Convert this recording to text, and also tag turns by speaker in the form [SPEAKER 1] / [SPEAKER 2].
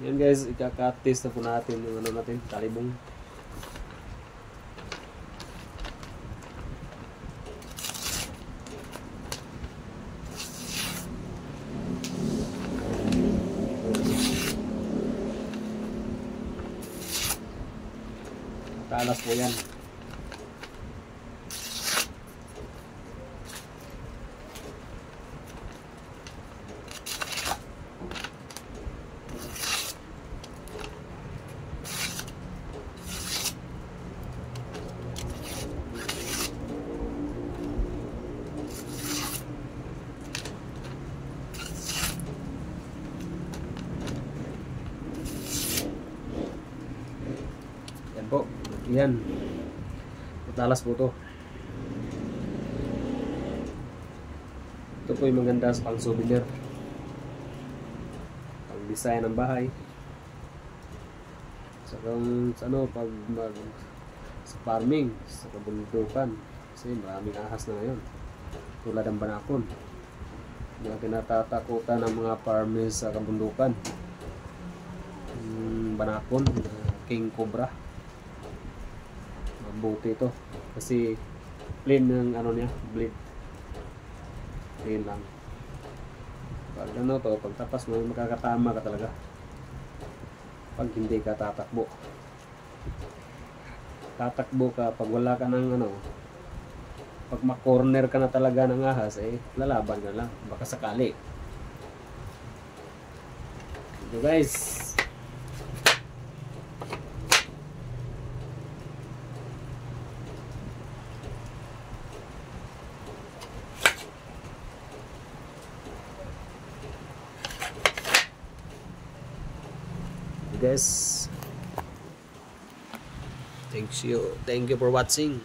[SPEAKER 1] Yan guys, ikaka-test na po natin yung ano natin, talibong. Talas po yan. Yan po. Yan. Talas po to. Ito po yung maganda sa pang souvenir. Pang design ng bahay. Sa ano, pag sa farming, sa kabundukan. Kasi maraming ahas na ngayon. Tulad ng banakon. Mga kinatatakutan ng mga farmers sa kabundukan. Banakon, king cobra. Mabuti ito kasi plain ng ano niya, blade plain lang. Pag ano to, pag tapas mo, makakatama ka talaga pag hindi ka tatakbo ka. Pag wala ka ng ano, pag ma-corner ka na talaga ng ahas, eh lalaban ka lang, baka sakali. Ito guys, thank you for watching.